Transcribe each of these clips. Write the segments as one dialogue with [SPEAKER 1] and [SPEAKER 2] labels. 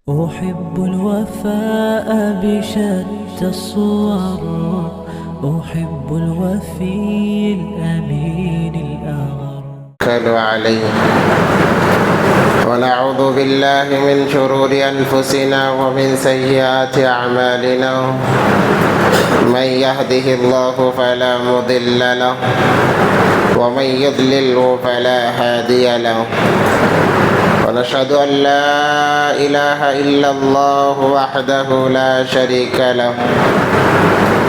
[SPEAKER 1] أحب الوفاء بشتى الصور، أحب الوفي الأمين الأغر.
[SPEAKER 2] توكلوا عليه ونعوذ بالله من شرور أنفسنا ومن سيئات أعمالنا. من يهده الله فلا مضل له ومن يضلله فلا هادي له. ونشهد أن لا إله إلا الله وحده لا شريك له.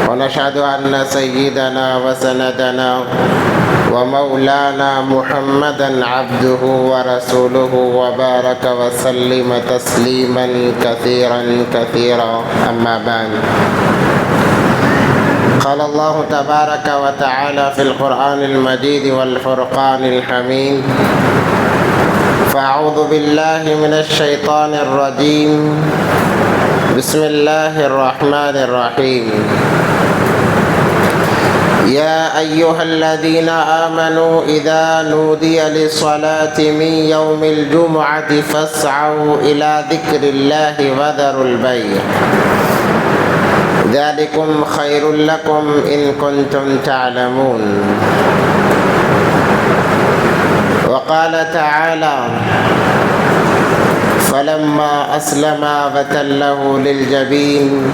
[SPEAKER 2] ونشهد أن سيدنا وسندنا ومولانا محمدا عبده ورسوله وبارك وسلم تسليما كثيرا كثيرا. أما بعد، قال الله تبارك وتعالى في القرآن المجيد والفرقان الحميد: فأعوذ بالله من الشيطان الرجيم، بسم الله الرحمن الرحيم. يا أيها الذين آمنوا إذا نودي للصلاة من يوم الجمعة فاسعوا إلى ذكر الله وذروا البيع، ذلكم خير لكم إن كنتم تعلمون. وقال تعالى: فلما أسلما وتله للجبين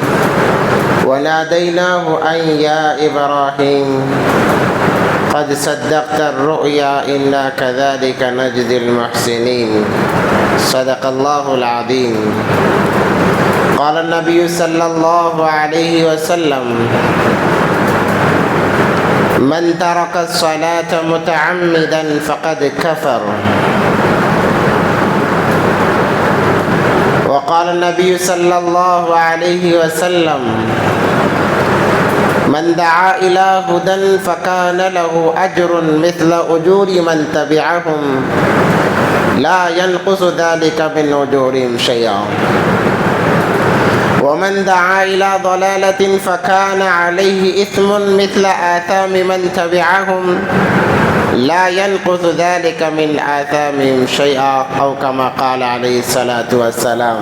[SPEAKER 2] وناديناه أن يا إبراهيم قد صدقت الرؤيا إنا كذلك نجزي المحسنين. صدق الله العظيم. قال النبي صلى الله عليه وسلم: من ترك الصلاة متعمدا فقد كفر. وقال النبي صلى الله عليه وسلم: من دعا إلى هدى فكان له أجر مثل أجور من تبعهم لا ينقص ذلك من أجورهم شيئا. ومن دعا إلى ضلالة فكان عليه إثم مثل آثام من تبعهم لا ينقص ذلك من آثامهم شيئا، أو كما قال عليه الصلاة والسلام.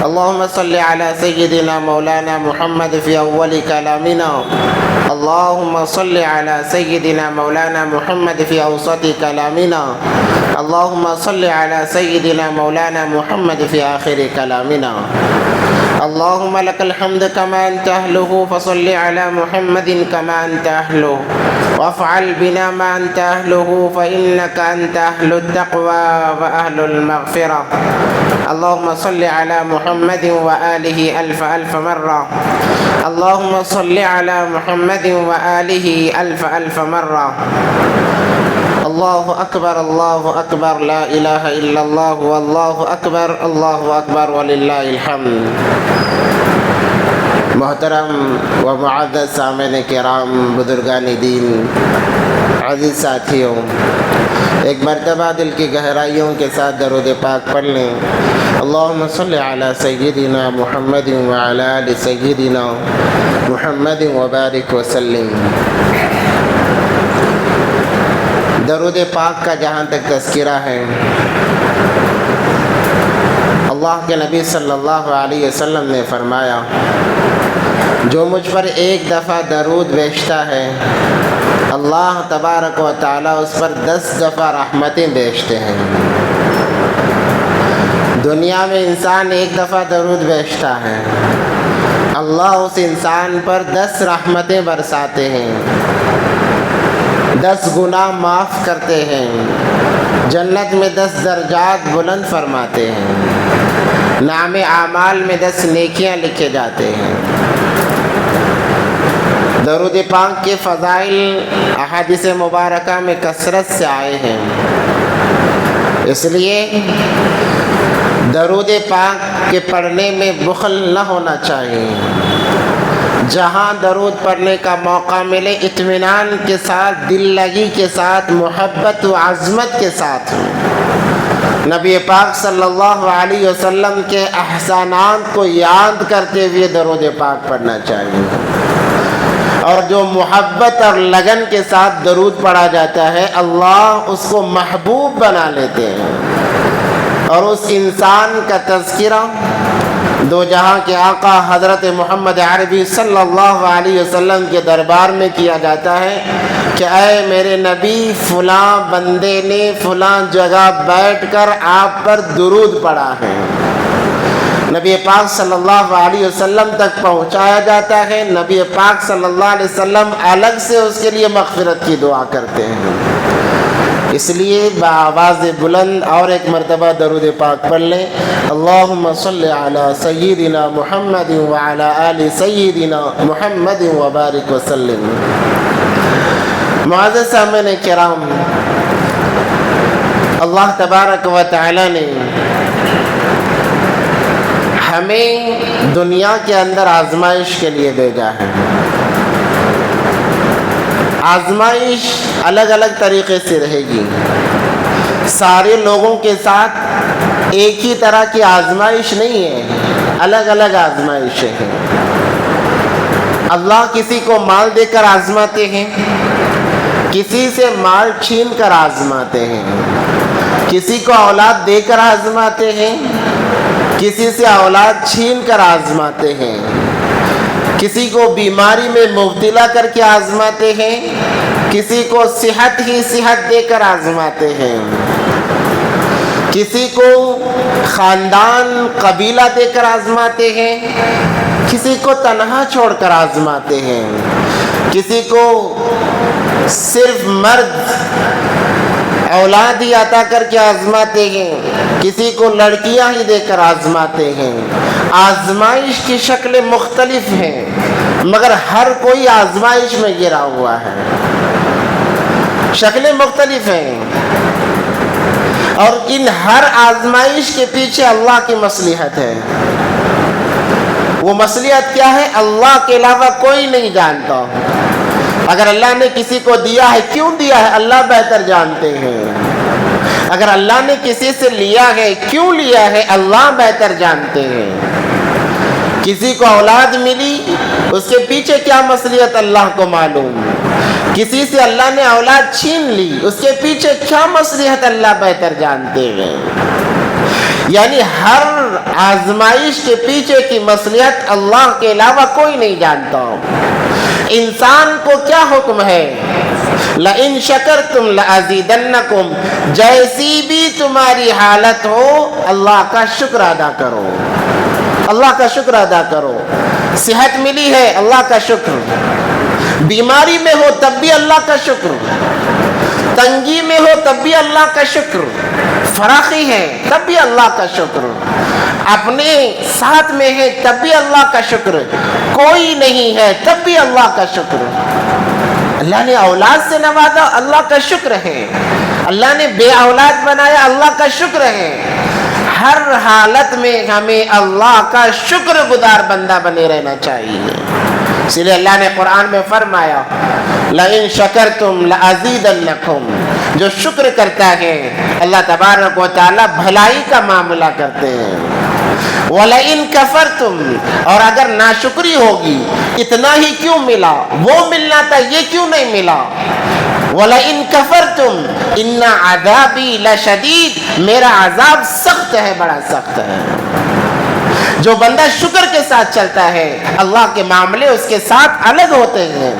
[SPEAKER 2] اللهم صل على سيدنا مولانا محمد في أول كلامنا، اللهم صل على سيدنا مولانا محمد في أوسط كلامنا، اللهم صل على سيدنا مولانا محمد في آخر كلامنا. اللهم لك الحمد كما أنت أهله، فصل على محمد كما أنت أهله، وافعل بنا ما أنت أهله، فإنك أنت أهل التقوى وأهل المغفرة. اللهم صل على محمد وآله ألف ألف مرة. اللهم صل على محمد وآله ألف ألف مرة. الله أكبر الله أكبر، لا إله إلا الله والله أكبر، الله أكبر وللہ الحمد. محترم و معزز سامعین کرام، بزرگان دین، عزیز ساتھیوں، ایک مرتبہ دل کی گہرائیوں کے ساتھ درود پاک پڑھ لیں. اللہم صلی علی سیدنا محمد وعلی آل سیدنا محمد وبارک وسلم. درود پاک کا جہاں تک تذکرہ ہے، اللہ کے نبی صلی اللہ علیہ وسلم نے فرمایا: جو مجھ پر ایک دفعہ درود بیچتا ہے، اللہ تبارک و تعالیٰ اس پر 10 دفعہ رحمتیں بیچتے ہیں. دنیا میں انسان ایک دفعہ درود بیچتا ہے، اللہ اس انسان پر 10 رحمتیں برساتے ہیں، 10 گناہ معاف کرتے ہیں، جنت میں 10 درجات بلند فرماتے ہیں، نام اعمال میں 10 نیکیاں لکھے جاتے ہیں. درود پاک کے فضائل احادیث مبارکہ میں کثرت سے آئے ہیں. اس لیے درود پاک کے پڑھنے میں بخل نہ ہونا چاہیے. جہاں درود پڑھنے کا موقع ملے، اطمینان کے ساتھ، دل لگی کے ساتھ، محبت و عظمت کے ساتھ نبی پاک صلی اللہ علیہ وسلم کے احسانات کو یاد کرتے ہوئے درود پاک پڑھنا چاہیے. اور جو محبت اور لگن کے ساتھ درود پڑھا جاتا ہے، اللہ اس کو محبوب بنا لیتے ہیں. اور اس انسان کا تذکرہ دو جہاں کے آقا حضرت محمد عربی صلی اللہ علیہ وسلم کے دربار میں کیا جاتا ہے کہ اے میرے نبی، فلاں بندے نے فلاں جگہ بیٹھ کر آپ پر درود پڑھا ہے، نبی پاک صلی اللہ علیہ وسلم تک پہنچایا جاتا ہے۔ نبی پاک صلی اللہ علیہ وسلم الگ سے اس کے لیے مغفرت کی دعا کرتے ہیں۔ اس لیے بآواز بلند اور ایک مرتبہ درود پاک پڑھ لیں، اللہم صلی علی سیدنا محمد وعلی آل سیدنا محمد وبارک وسلم۔ معزز سامعین کرام، اللہ تبارک و تعالی نے ہمیں دنیا کے اندر آزمائش کے لیے بھیجا ہے۔ آزمائش الگ الگ طریقے سے رہے گی، سارے لوگوں کے ساتھ ایک ہی طرح کی آزمائش نہیں ہے، الگ الگ آزمائشیں ہیں۔ اللہ کسی کو مال دے کر آزماتے ہیں، کسی سے مال چھین کر آزماتے ہیں، کسی کو اولاد دے کر آزماتے ہیں، کسی سے اولاد چھین کر آزماتے ہیں، کسی کو بیماری میں مبتلا کر کے آزماتے ہیں، کسی کو صحت ہی صحت دے کر آزماتے ہیں، کسی کو خاندان قبیلہ دے کر آزماتے ہیں، کسی کو تنہا چھوڑ کر آزماتے ہیں، کسی کو صرف مرد اولاد ہی عطا کر کے آزماتے ہیں، کسی کو لڑکیاں ہی دے کر آزماتے ہیں۔ آزمائش کی شکلیں مختلف ہیں، مگر ہر کوئی آزمائش میں گرا ہوا ہے۔ شکلیں مختلف ہیں، اور ان ہر آزمائش کے پیچھے اللہ کی مصلحت ہے۔ وہ مصلحت کیا ہے؟ اللہ کے علاوہ کوئی نہیں جانتا۔ اگر اللہ نے کسی کو دیا ہے، کیوں دیا ہے؟ اللہ بہتر جانتے ہیں۔ اگر اللہ نے کسی سے لیا ہے، کیوں لیا ہے؟ اللہ بہتر جانتے ہیں۔ کسی کو اولاد ملی، اس کے پیچھے کیا مصلحت اللہ کو معلوم۔ کسی سے اللہ نے اولاد چھین لی، اس کے پیچھے کیا مصلحت اللہ بہتر جانتے ہیں۔ یعنی ہر آزمائش کے پیچھے کی مصلحت اللہ کے علاوہ کوئی نہیں جانتا۔ انسان کو کیا حکم ہے؟ لَإِن شَكَرْتُمْ لَأَزِيدَنَّكُمْ، جیسی بھی تمہاری حالت ہو اللہ کا شکر ادا کرو، اللہ کا شکر ادا کرو۔ صحت ملی ہے، اللہ کا شکر۔ بیماری میں ہو تب بھی اللہ کا شکر، تنگی میں ہو تب بھی اللہ کا شکر، فراخی ہے تب بھی اللہ کا شکر، اپنے ساتھ میں ہے تب بھی اللہ کا شکر، کوئی نہیں ہے تب بھی اللہ کا شکر۔ اللہ نے اولاد سے نوازا، اللہ کا شکر ہے۔ اللہ نے بے اولاد بنایا، اللہ کا شکر ہے۔ ہر حالت میں ہمیں اللہ کا شکر گزار بندہ بنے رہنا چاہیے۔ اس لیے اللہ نے قرآن میں فرمایا لَإِن شَكَرْتُمْ لَأَزِيدَنَّكُمْ، جو شکر کرتا ہے اللہ تبارک و تعالی بھلائی کا معاملہ کرتے ہیں۔ وَلَئِن كَفَرْتُمْ، اور اگر ناشکری ہوگی، اتنا ہی کیوں ملا، وہ ملنا تھا یہ کیوں نہیں ملا۔ وَلَئِن كَفَرْتُمْ إِنَّ عَذَابِي لَشَدِيدٌ، میرا عذاب سخت ہے، بڑا سخت ہے۔ جو بندہ شکر کے ساتھ چلتا ہے اللہ کے معاملے اس کے ساتھ الگ ہوتے ہیں،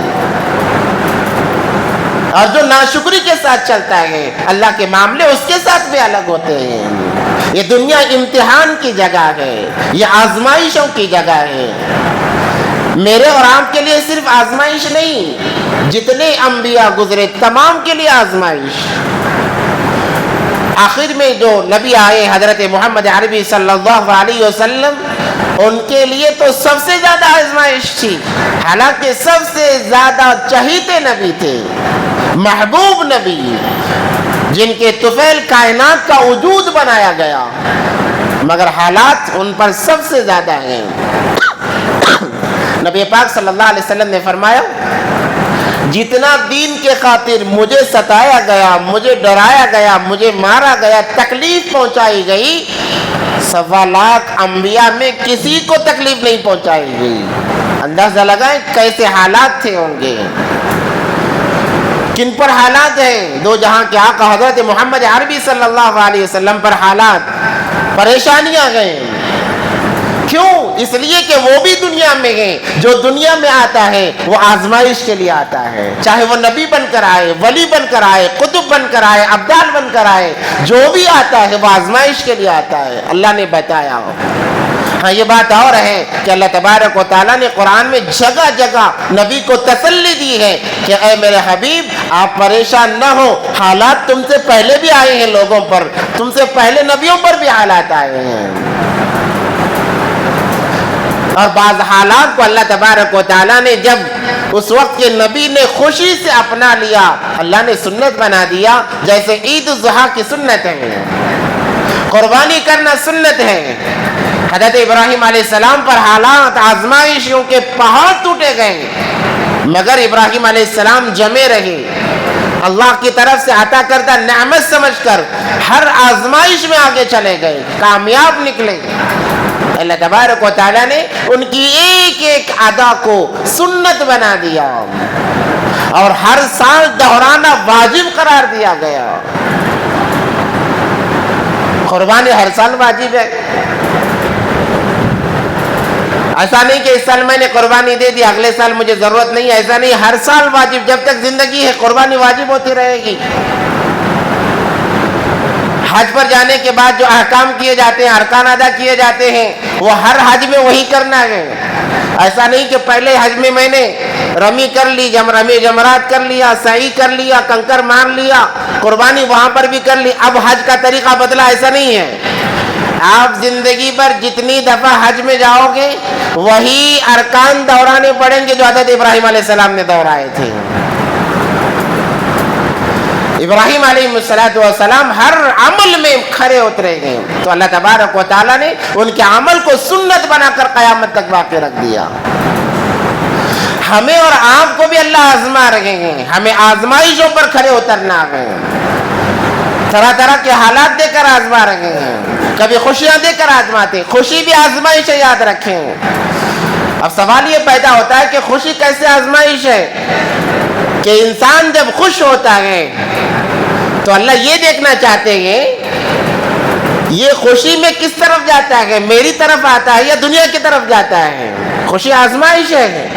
[SPEAKER 2] اور جو ناشکری کے ساتھ چلتا ہے اللہ کے معاملے اس کے ساتھ بھی الگ ہوتے ہیں۔ یہ دنیا امتحان کی جگہ ہے، یہ آزمائشوں کی جگہ ہے۔ میرے اور آپ کے لیے صرف آزمائش نہیں، جتنے انبیاء گزرے تمام کے لیے آزمائش۔ آخر میں جو نبی آئے حضرت محمد عربی صلی اللہ علیہ وسلم، ان کے لیے تو سب سے زیادہ آزمائش تھی، حالانکہ سب سے زیادہ چہیتے نبی تھے، محبوب نبی، جن کے طفیل کائنات کا وجود بنایا گیا، مگر حالات ان پر سب سے زیادہ ہیں۔ نبی پاک صلی اللہ علیہ وسلم نے فرمایا جتنا دین کے خاطر مجھے ستایا گیا، مجھے ڈرایا گیا، مجھے مارا گیا، تکلیف پہنچائی گئی، 1.25 لاکھ انبیاء میں کسی کو تکلیف نہیں پہنچائی گئی۔ اندازہ لگائیں کیسے حالات تھے ہوں گے، کن پر حالات ہیں؟ دو جہاں کے آقا حضرت محمد عربی صلی اللہ علیہ وسلم پر حالات۔ پریشانیاں گئے. کیوں؟ اس لیے کہ وہ بھی دنیا میں ہیں. جو دنیا میں آتا ہے وہ آزمائش کے لیے آتا ہے, چاہے وہ نبی بن کر آئے, ولی بن کر آئے, قطب بن کر آئے, ابدال بن کر آئے, جو بھی آتا ہے وہ آزمائش کے لیے آتا ہے. اللہ نے بتایا. ہاں یہ بات اور ہے کہ اللہ تبارک و تعالیٰ نے قرآن میں جگہ جگہ نبی کو تسلی دی ہے کہ اے میرے حبیب آپ پریشان نہ ہو, حالات تم سے پہلے بھی آئے ہیں لوگوں پر, تم سے پہلے نبیوں پر بھی حالات آئے ہیں. اور بعض حالات کو اللہ تبارک و تعالیٰ نے جب اس وقت کے نبی نے خوشی سے اپنا لیا, اللہ نے سنت بنا دیا. جیسے عید الاضحیٰ کی سنت ہے, قربانی کرنا سنت ہے. حضرت ابراہیم علیہ السلام پر حالات آزمائشوں کے پہاڑ ٹوٹے گئے, مگر ابراہیم علیہ السلام جمے رہے. اللہ کی طرف سے عطا کردہ نعمت سمجھ کر ہر آزمائش میں آگے چلے گئے, کامیاب نکلے. اللہ تبارک و تعالیٰ نے ان کی ایک ایک ادا کو سنت بنا دیا اور ہر سال دہرانا واجب قرار دیا گیا. قربانی ہر سال واجب ہے. ایسا نہیں کہ اس سال میں نے قربانی دے دی اگلے سال مجھے ضرورت نہیں, ایسا نہیں. ہر سال واجب, جب تک زندگی ہے قربانی واجب ہوتی رہے گی. حج پر جانے کے بعد جو احکام کیے جاتے ہیں, ارکان ادا کیے جاتے ہیں, وہ ہر حج میں وہی کرنا ہے. ایسا نہیں کہ پہلے حج میں میں نے رمی کر لی, رمی جمرات کر لیا, سعی کر لیا, کنکر مار لیا, قربانی وہاں پر بھی کر لی, اب حج کا طریقہ بدلا. ایسا نہیں ہے. آپ زندگی پر جتنی دفعہ حج میں جاؤ گے وہی ارکان دہرانے پڑیں گے جو حضرت ابراہیم علیہ السلام نے دہرائے تھے. ابراہیم علیہ السلام ہر عمل میں کھرے اترے گئے, تو اللہ تبارک و تعالیٰ نے ان کے عمل کو سنت بنا کر قیامت تک باقی رکھ دیا. ہمیں اور آپ کو بھی اللہ آزما رہے ہیں, ہمیں آزمائشوں پر کھرے اترنا ہے. طرح طرح کے حالات دے کر آزما رہے ہیں, کبھی خوشیاں دے کر آزماتے. خوشی بھی آزمائش ہے, یاد رکھیں. اب سوال یہ پیدا ہوتا ہے کہ خوشی کیسے آزمائش ہے؟ کہ انسان جب خوش ہوتا ہے تو اللہ یہ دیکھنا چاہتے ہیں یہ خوشی میں کس طرف جاتا ہے, میری طرف آتا ہے یا دنیا کی طرف جاتا ہے. خوشی آزمائش ہے.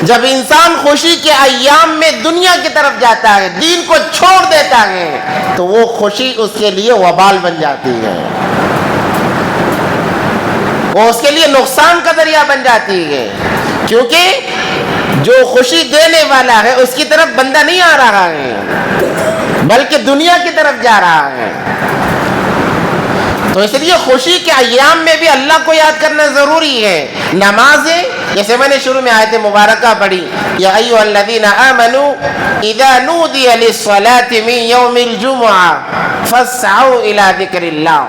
[SPEAKER 2] جب انسان خوشی کے ایام میں دنیا کی طرف جاتا ہے, دین کو چھوڑ دیتا ہے, تو وہ خوشی اس کے لیے وبال بن جاتی ہے, وہ اس کے لیے نقصان کا ذریعہ بن جاتی ہے. کیونکہ جو خوشی دینے والا ہے اس کی طرف بندہ نہیں آ رہا ہے بلکہ دنیا کی طرف جا رہا ہے. تو اس لیے خوشی کے ایام میں بھی اللہ کو یاد کرنا ضروری ہے. نمازیں, جیسے میں نے شروع میں آیت مبارکہ پڑھی, یا ایھا الذین آمنوا اذا نودی للصلاۃ من یوم الجمعہ فاسعوا الی ذکر اللہ.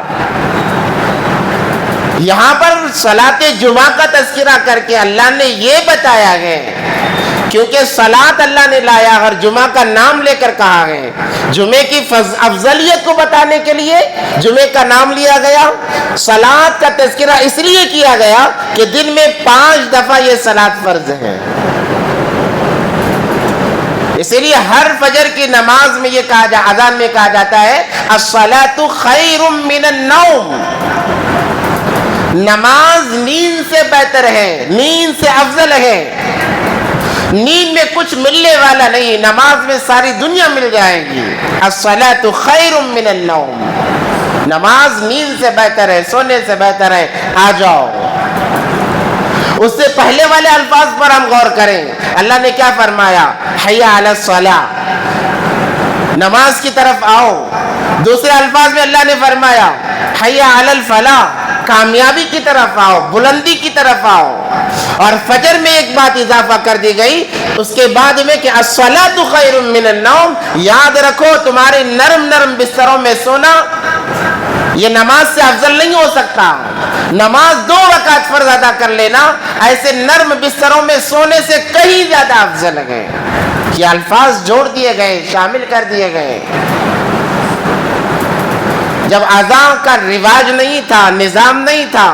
[SPEAKER 2] یہاں پر صلاۃ جمعہ کا تذکرہ کر کے اللہ نے یہ بتایا ہے, کیونکہ صلاۃ اللہ نے لایا اور جمعہ کا نام لے کر کہا ہے. جمعے کی افضلیت کو بتانے کے لیے جمعے کا نام لیا گیا. صلاۃ کا تذکرہ اس لیے کیا گیا کہ دن میں 5 دفعہ یہ صلاۃ فرض ہے. اسی لیے ہر فجر کی نماز میں یہ کہا اذان میں کہا جاتا ہے الصلاۃ خیر من النوم. نماز نیند سے بہتر ہے, نیند سے افضل ہے. نیند میں کچھ ملنے والا نہیں, نماز میں ساری دنیا مل جائے گی. الصلاۃ خیر من النوم. نماز نیند سے بہتر ہے, سونے سے بہتر ہے. آ جاؤ. اس سے پہلے والے الفاظ پر ہم غور کریں. اللہ نے کیا فرمایا؟ حی علی الصلاۃ, نماز کی طرف آؤ. دوسرے الفاظ میں اللہ نے فرمایا حی علی الفلاح, کامیابی کی طرف آؤ, بلندی کی طرف آؤ. اور فجر میں ایک بات اضافہ کر دی گئی اس کے بعد میں کہ الصلاۃ خیر من النوم. یاد رکھو تمہارے نرم نرم بستروں میں سونا یہ نماز سے افضل نہیں ہو سکتا. نماز 2 رکعت فرض ادا کر لینا ایسے نرم بستروں میں سونے سے کہیں زیادہ افضل ہے. یہ الفاظ جوڑ دیے گئے, شامل کر دیے گئے. جب اذان کا رواج نہیں تھا, نظام نہیں تھا,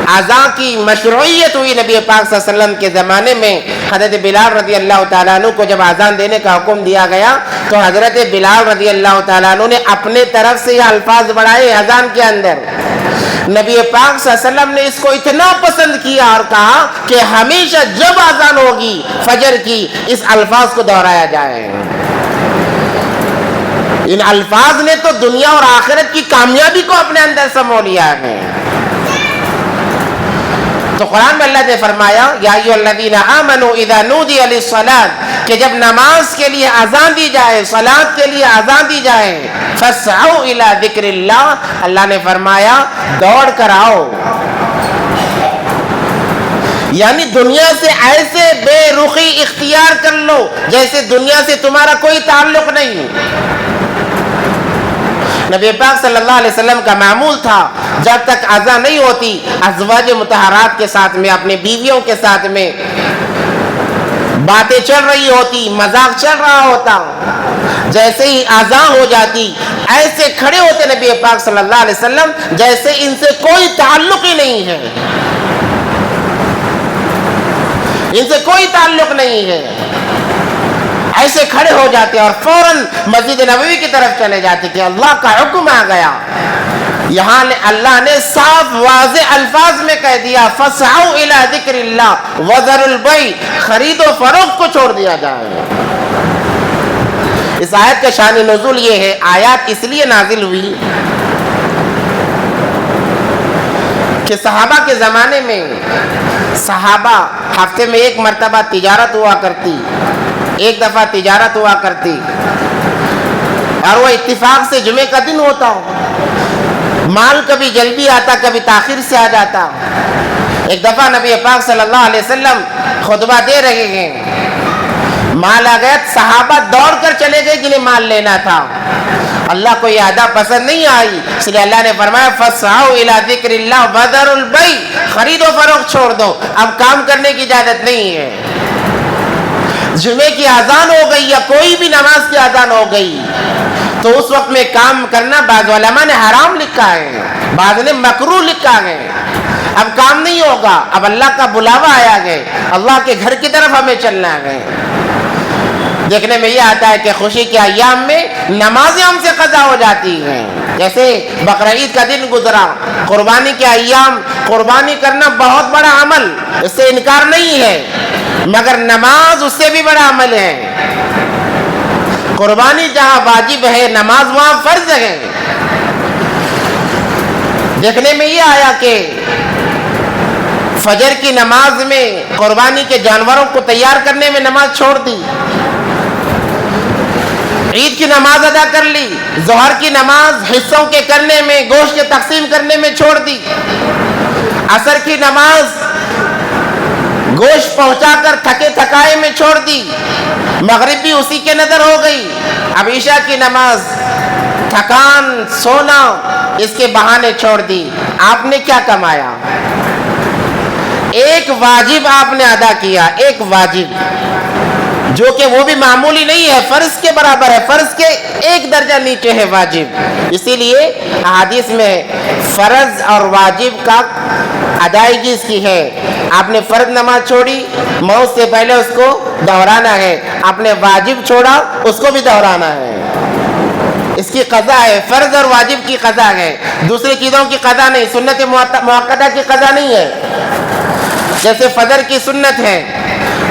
[SPEAKER 2] اذان کی مشروعیت ہوئی نبی پاک صلی اللہ علیہ وسلم کے زمانے میں. حضرت بلال رضی اللہ تعالیٰ عنہ کو جب اذان دینے کا حکم دیا گیا تو حضرت بلال رضی اللہ تعالیٰ عنہ نے اپنے طرف سے یہ الفاظ بڑھائے اذان کے اندر. نبی پاک صلی اللہ علیہ وسلم نے اس کو اتنا پسند کیا اور کہا کہ ہمیشہ جب اذان ہوگی فجر کی اس الفاظ کو دہرایا جائے. ان الفاظ نے تو دنیا اور آخرت کی کامیابی کو اپنے اندر سمو لیا ہے. تو قرآن میں اللہ نے فرمایا یا ایھا الذین آمنوا اذا نودی للصلاۃ کہ جب نماز کے لیے اذان دی جائے, صلاۃ کے لیے اذان دی جائے, فاسعوا الی ذکر اللہ, اللہ نے فرمایا دوڑ کر آؤ. یعنی دنیا سے ایسے بے رخی اختیار کر لو جیسے دنیا سے تمہارا کوئی تعلق نہیں. نبی پاک صلی اللہ علیہ وسلم کا معمول تھا جب تک اذان نہیں ہوتی ازواج مطہرات کے ساتھ میں, اپنی بیویوں کے ساتھ میں باتیں چل رہی ہوتی, مذاق چل رہا ہوتا. جیسے ہی اذان ہو جاتی ایسے کھڑے ہوتے نبی پاک صلی اللہ علیہ وسلم جیسے ان سے کوئی تعلق ہی نہیں ہے, ان سے کوئی تعلق نہیں ہے. ایسے کھڑے ہو جاتے اور فوراً مسجد نبوی کی طرف چلے جاتے کہ اللہ کا حکم آ گیا. یہاں اللہ نے صاف واضح الفاظ میں کہہ دیا فاسعوا الی ذکر اللہ وذروا البیع, خرید و فروخت کو چھوڑ دیا جائے. اس آیت کا شان نزول یہ ہے, آیات اس لیے نازل ہوئی کہ صحابہ کے زمانے میں صحابہ ہفتے میں ایک مرتبہ تجارت ہوا کرتی, ایک دفعہ تجارت ہوا کرتی اور وہ اتفاق سے جمعے کا دن ہوتا. مال کبھی جلدی آتا کبھی تاخیر سے آ جاتا. ایک دفعہ نبی پاک صلی اللہ علیہ وسلم خطبہ دے رہے ہیں, مال آ گیا, صحابہ دوڑ کر چلے گئے جنہیں مال لینا تھا. اللہ کو یہ ادا پسند نہیں آئی, اس لیے اللہ نے فرمایا فاسعوا الی ذکر اللہ وذروا البیع, خرید و فروخت چھوڑ دو, اب کام کرنے کی اجازت نہیں ہے. جمعے کی اذان ہو گئی یا کوئی بھی نماز کی اذان ہو گئی تو اس وقت میں کام کرنا بعض علماء نے حرام لکھا ہے, بعض نے مکروہ لکھا ہے. اب کام نہیں ہوگا, اب اللہ کا بلاوا آیا ہے, اللہ کے گھر کی طرف ہمیں چلنا ہے. دیکھنے میں یہ آتا ہے کہ خوشی کے ایام میں نمازیں ہم سے قضا ہو جاتی ہیں. جیسے بقرعید کا دن گزرا, قربانی کے ایام, قربانی کرنا بہت بڑا عمل, اس سے انکار نہیں ہے, مگر نماز اس سے بھی بڑا عمل ہے. قربانی جہاں واجب ہے نماز وہاں فرض ہے. دیکھنے میں یہ آیا کہ فجر کی نماز میں قربانی کے جانوروں کو تیار کرنے میں نماز چھوڑ دی, عید کی نماز ادا کر لی, ظہر کی نماز حصوں کے کرنے میں, گوشت کے تقسیم کرنے میں چھوڑ دی, عصر کی نماز گوشت پہنچا کر تھکے تھکائے میں چھوڑ دی, مغرب بھی اسی کے نظر ہو گئی. اب عشاء کی نماز تھکان, سونا, اس کے بہانے چھوڑ دی. آپ نے کیا کمایا؟ ایک واجب آپ نے ادا کیا, ایک واجب جو کہ وہ بھی معمولی نہیں ہے, فرض کے برابر ہے, فرض کے ایک درجہ نیچے ہے واجب. اسی لیے حدیث میں فرض اور واجب کا ادائیگی اس کی ہے. آپ نے فرض نماز چھوڑی, موت سے پہلے اس کو دہرانا ہے. آپ نے واجب چھوڑا, اس کو بھی دہرانا ہے. اس کی قضا ہے, فرض اور واجب کی قضا ہے, دوسری چیزوں کی قضا نہیں, سنت مؤکدہ کی قضا نہیں ہے. جیسے فجر کی سنت ہے,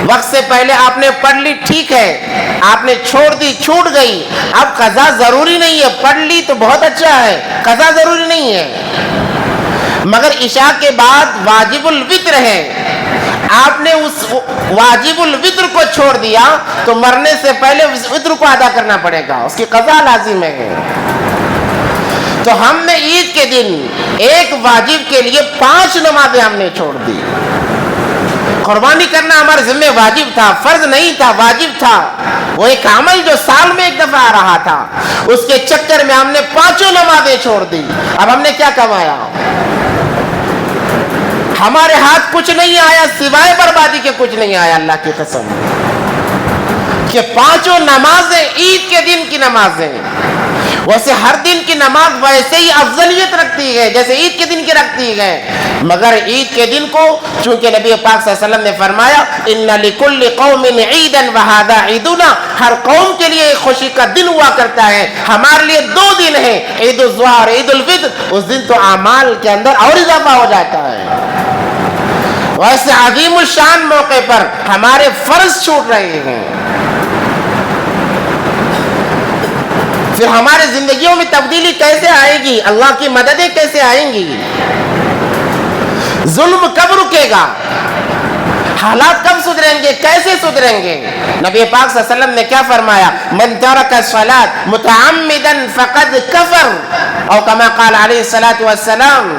[SPEAKER 2] وقت سے پہلے آپ نے پڑھ لی, ٹھیک ہے, آپ نے چھوڑ دی, چھوٹ گئی, اب قضا ضروری نہیں ہے. پڑھ لی تو بہت اچھا ہے, قضا ضروری نہیں ہے. مگر عشاء کے بعد واجب الوتر ہے, آپ نے اس واجب الوتر کو چھوڑ دیا تو مرنے سے پہلے اس وتر کو ادا کرنا پڑے گا, اس کی قضا لازم ہے. تو ہم نے عید کے دن ایک واجب کے لیے 5 نمازیں ہم نے چھوڑ دی. قربانی کرنا ہمارے ذمہ واجب تھا, فرض نہیں تھا, واجب تھا. وہ ایک عمل جو سال میں ایک دفعہ آ رہا تھا, اس کے چکر میں ہم نے 5 نمازیں چھوڑ دی. اب ہم نے کیا کمایا؟ ہمارے ہاتھ کچھ نہیں آیا سوائے بربادی کے, کچھ نہیں آیا. اللہ کی قسم کہ 5 نمازیں عید کے دن کی نمازیں, ویسے ہر دن کی نماز ویسے ہی افضلیت رکھتی ہے جیسے عید کے دن کی رکھتی ہے، مگر عید کے دن کو چونکہ نبی پاک صلی اللہ علیہ وسلم نے فرمایا ان لکل قوم عیدا وہذا عیدنا، ہر قوم کے لیے ایک خوشی کا دن ہوا کرتا ہے، ہمارے لیے 2 دن ہیں، عید الاضحیٰ اور عید الفطر، اس دن تو اعمال کے اندر اور اضافہ ہو جاتا ہے۔ ویسے عظیم الشان موقع پر ہمارے فرض چھوٹ رہے ہیں، پھر ہمارے زندگیوں میں تبدیلی کیسے آئے گی؟ اللہ کی مددیں کیسے آئیں گی؟ ظلم کب رکے گا؟ حالات کب سدھریں گے؟ کیسے سدھریں گے؟ نبی پاک صلی اللہ علیہ وسلم نے کیا فرمایا؟ من ترک الصلاۃ متعمدا فقد کفر، او کما قال علیہ الصلوۃ والسلام،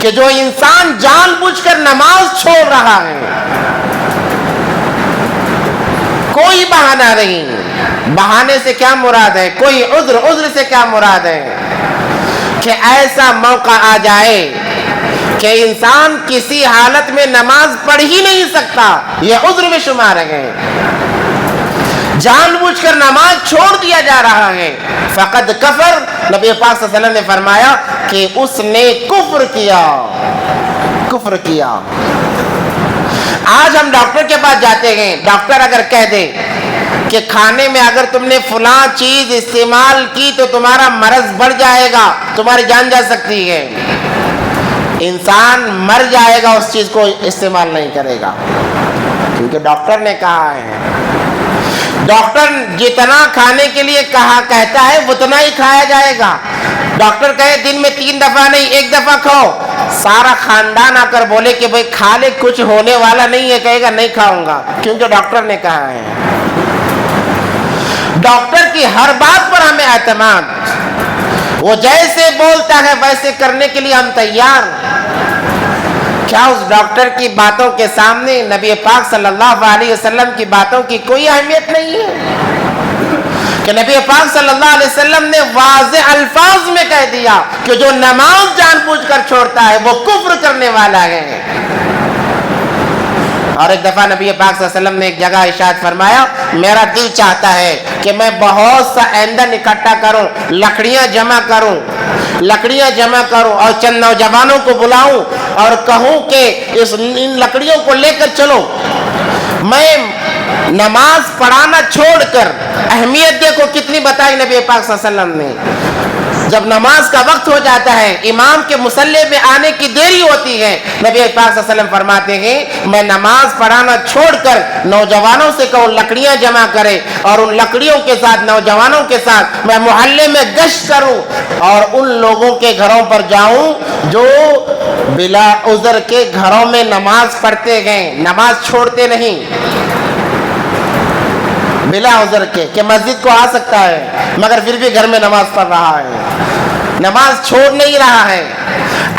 [SPEAKER 2] کہ جو انسان جان بوجھ کر نماز چھوڑ رہا ہے، کوئی بہانہ نہیں، بہانے سے کیا مراد ہے؟ کوئی عذر سے کیا مراد ہے؟ کہ ایسا موقع آ جائے کہ انسان کسی حالت میں نماز پڑھ ہی نہیں سکتا، یہ عذر میں شمار ہے، جان بوجھ کر نماز چھوڑ دیا جا رہا ہے، فقد کفر، نبی پاک صلی اللہ علیہ وسلم نے فرمایا کہ اس نے کفر کیا۔ آج ہم ڈاکٹر کے پاس جاتے ہیں، ڈاکٹر اگر کہہ دے کہ کھانے میں اگر تم نے فلاں چیز استعمال کی تو تمہارا مرض بڑھ جائے گا، تمہاری جان جا سکتی ہے، انسان مر جائے گا، اس چیز کو استعمال نہیں کرے گا، کیونکہ ڈاکٹر نے کہا ہے۔ ڈاکٹر جتنا کھانے کے لیے کہتا ہے اتنا ہی کھایا جائے گا۔ ڈاکٹر کہے دن میں 3 دفعہ نہیں 1 دفعہ کھاؤ، سارا خاندان آ کر بولے کہ بھئی کھا لے، کچھ ہونے والا نہیں ہے، کہے گا نہیں کھاؤں گا، کیونکہ ڈاکٹر نے کہا ہے۔ ڈاکٹر کی ہر بات پر ہمیں اعتماد، وہ جیسے بولتا ہے ویسے کرنے کے لیے ہم تیار۔ کیا اس ڈاکٹر کی باتوں کے سامنے نبی پاک صلی اللہ علیہ وسلم کی باتوں کی کوئی اہمیت نہیں ہے؟ کہ نبی پاک صلی اللہ علیہ وسلم نے واضح الفاظ میں کہہ دیا کہ جو نماز جان بوجھ کر چھوڑتا ہے وہ کفر کرنے والا ہے۔ اور ایک دفعہ نبی پاک صلی اللہ علیہ وسلم نے ایک جگہ ارشاد فرمایا، میرا دل چاہتا ہے کہ میں بہت سا ایندھن اکٹھا کروں، لکڑیاں جمع کروں اور چند نوجوانوں کو بلاؤں اور کہوں کہ ان لکڑیوں کو لے کر چلو، میں نماز پڑھانا چھوڑ کر، اہمیت دیکھو کتنی بتائی نبی پاک صلی اللہ علیہ وسلم نے۔ جب نماز کا وقت ہو جاتا ہے، امام کے مصلی میں آنے کی دیری ہوتی ہے، نبی پاک صلی اللہ علیہ وسلم فرماتے ہیں میں نماز پڑھانا چھوڑ کر نوجوانوں سے کہوں لکڑیاں جمع کرے، اور ان لکڑیوں کے ساتھ نوجوانوں کے ساتھ میں محلے میں گشت کروں اور ان لوگوں کے گھروں پر جاؤں جو بلا عذر کے گھروں میں نماز پڑھتے ہیں، نماز چھوڑتے نہیں بلا عذر کے، کہ مسجد کو آ سکتا ہے مگر پھر بھی گھر میں نماز پڑھ رہا ہے، نماز چھوڑ نہیں رہا ہے،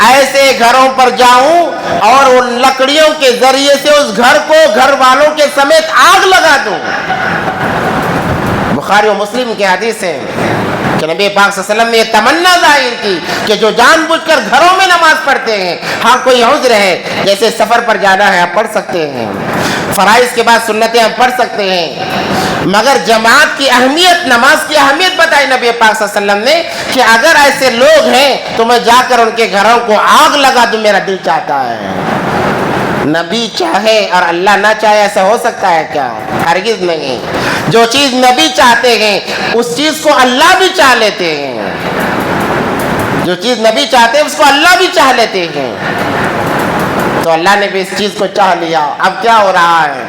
[SPEAKER 2] ایسے گھروں پر جاؤں اور ان لکڑیوں کے ذریعے سے اس گھر کو گھر والوں کے سمیت آگ لگا دوں۔ بخاری و مسلم کی حدیث ہے کہ نبی پاک صلی اللہ علیہ وسلم نے یہ تمنا ظاہر کی کہ جو جان بوجھ کر گھروں میں نماز پڑھتے ہیں، ہاں کوئی عذر ہے جیسے سفر پر جانا ہے آپ پڑھ سکتے ہیں، فرائض کے بعد سنتیں ہم پڑھ سکتے ہیں، مگر جماعت کی اہمیت، نماز کی اہمیت بتائی نبی پاک صلی اللہ علیہ وسلم نے کہ اگر ایسے لوگ ہیں تو میں جا کر ان کے گھروں کو آگ لگا دوں، میرا دل چاہتا ہے۔ نبی چاہے اور اللہ نہ چاہے، ایسا ہو سکتا ہے کیا؟ ہرگز نہیں۔ جو چیز نبی چاہتے ہیں اس چیز کو اللہ بھی چاہ لیتے ہیں، جو چیز نبی چاہتے ہیں اس کو اللہ بھی چاہ لیتے ہیں، تو اللہ نے بھی اس چیز کو چاہ لیا۔ اب کیا ہو رہا ہے؟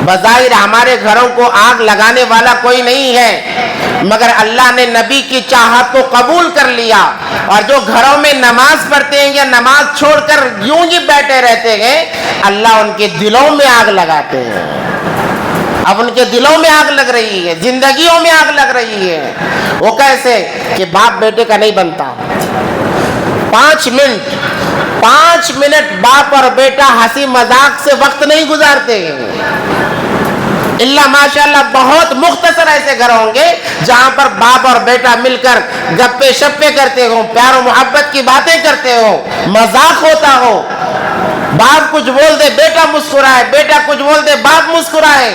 [SPEAKER 2] بظاہر ہمارے گھروں کو آگ لگانے والا کوئی نہیں ہے، مگر اللہ نے نبی کی چاہت کو قبول کر لیا، اور جو گھروں میں نماز پڑھتے ہیں یا نماز چھوڑ کر یوں ہی بیٹھے رہتے ہیں، اللہ ان کے دلوں میں آگ لگاتے ہیں۔ اب ان کے دلوں میں آگ لگ رہی ہے، زندگیوں میں آگ لگ رہی ہے۔ وہ کیسے؟ کہ باپ بیٹے کا نہیں بنتا، 5 منٹ باپ اور بیٹا ہنسی مذاق سے وقت نہیں گزارتے ہیں، اللہ ماشاءاللہ بہت مختصر ایسے گھر ہوں گے جہاں پر باپ اور بیٹا مل کر گپے شپے کرتے ہوں، پیار و محبت کی باتیں کرتے ہو، مذاق ہوتا ہو، باپ کچھ بول دے بیٹا مسکرائے، بیٹا کچھ بول دے باپ مسکرائے۔